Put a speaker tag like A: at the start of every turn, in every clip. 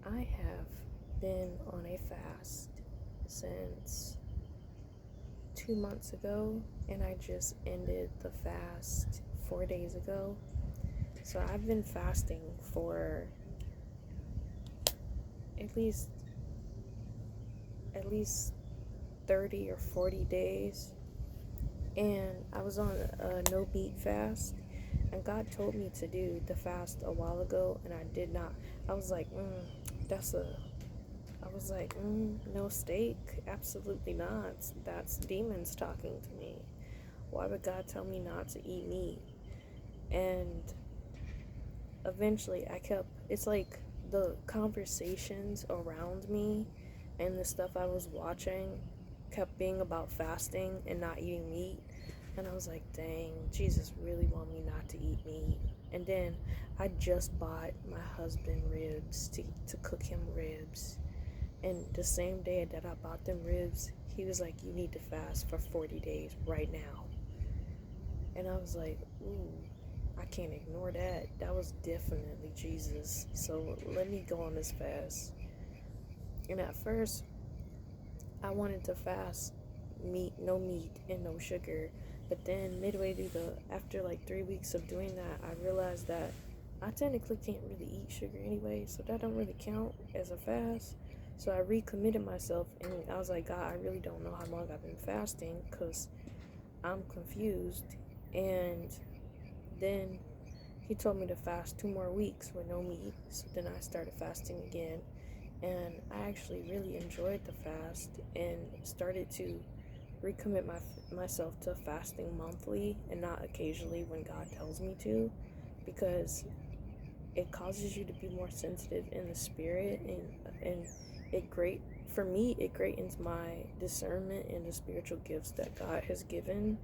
A: I have been on a fast since 2 months ago, and I just ended the fast 4 days ago. So I've been fasting for at least at least 30 or 40 days, and I was on a no meat fast, and God told me to do the fast a while ago, and I did not. I was like, that's a I was like, no steak? Absolutely not. That's demons talking to me. Why would God tell me not to eat meat? And eventually it's like the conversations around me and the stuff I was watching kept being about fasting and not eating meat. And I was like, dang, Jesus really want me not to eat meat. And then I just bought my husband ribs to cook him ribs. And the same day that I bought them ribs, he was like, you need to fast for 40 days right now. And I was like, ooh, I can't ignore that. That was definitely Jesus. So let me go on this fast. And at first, I wanted to fast no meat and no sugar. But then midway through after like 3 weeks of doing that, I realized that I technically can't really eat sugar anyway, so that don't really count as a fast. So I recommitted myself, and I was like, God, I really don't know how long I've been fasting because I'm confused. And then he told me to fast 2 more weeks with no meat. So then I started fasting again, and I actually really enjoyed the fast and started to recommit myself to fasting monthly and not occasionally when God tells me to, because it causes you to be more sensitive in the spirit, and it greatens my discernment and the spiritual gifts that God has given.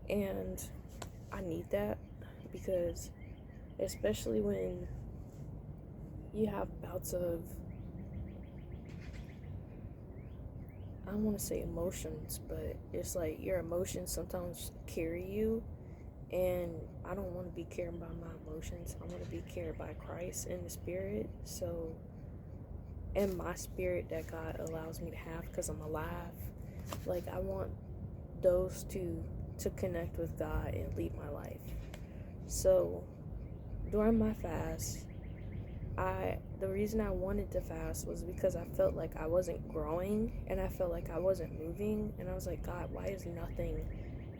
A: And I need that, because especially when you have bouts of, I don't want to say emotions, but it's like your emotions sometimes carry you, and I don't want to be carried by my emotions. I want to be carried by Christ in the spirit. So, and my spirit that God allows me to have because I'm alive, like I want those two to connect with God and lead my life. So during my fast, the reason I wanted to fast was because I felt like I wasn't growing, and I felt like I wasn't moving, and I was like, God, why is nothing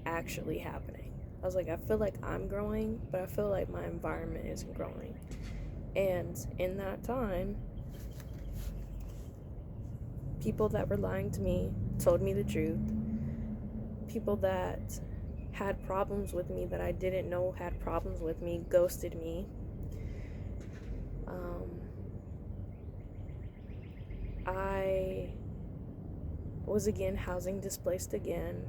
A: actually happening? I was like, I feel like I'm growing, but I feel like my environment isn't growing. And in that time, people that were lying to me told me the truth. People that had problems with me that I didn't know had problems with me ghosted me. Um, I was again housing displaced again,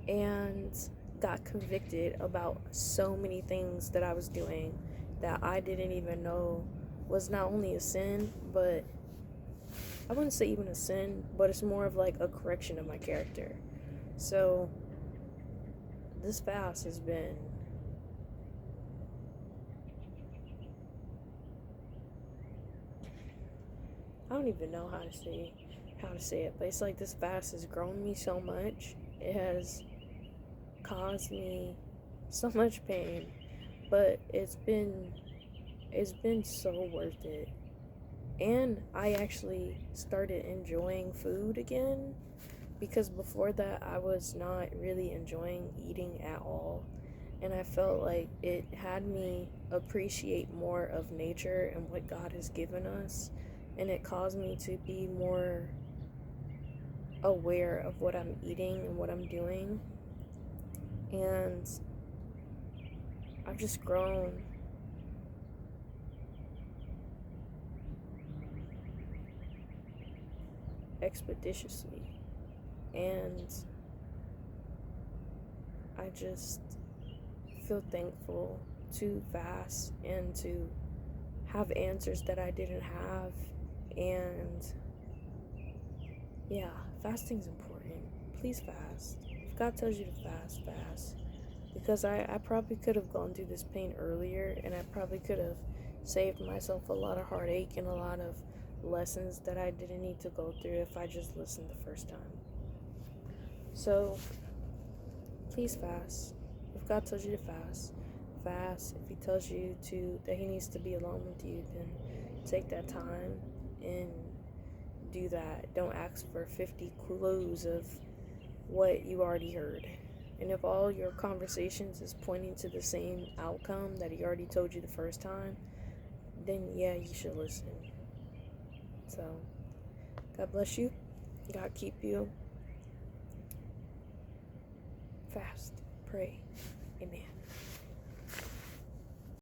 A: and got convicted about so many things that I was doing that I didn't even know was not only a sin, but I wouldn't say even a sin, but it's more of like a correction of my character. So this fast has been, I don't even know how to say it, but it's like this fast has grown me so much. It has caused me so much pain, but it's been so worth it. And I actually started enjoying food again, because before that I was not really enjoying eating at all, and I felt like it had me appreciate more of nature and what God has given us, and it caused me to be more aware of what I'm eating and what I'm doing. And I've just grown expeditiously, and I just feel thankful to fast and to have answers that I didn't have. And yeah, fasting's important. Please fast. If God tells you to fast, fast. Because I probably could have gone through this pain earlier, and I probably could have saved myself a lot of heartache and a lot of lessons that I didn't need to go through if I just listened the first time. So, please fast. If God tells you to fast, fast. If He tells you that He needs to be alone with you, then take that time and do that. Don't ask for 50 clues of what you already heard. And if all your conversations is pointing to the same outcome that He already told you the first time, then yeah, you should listen. So, God bless you. God keep you. Fast. Pray. Amen.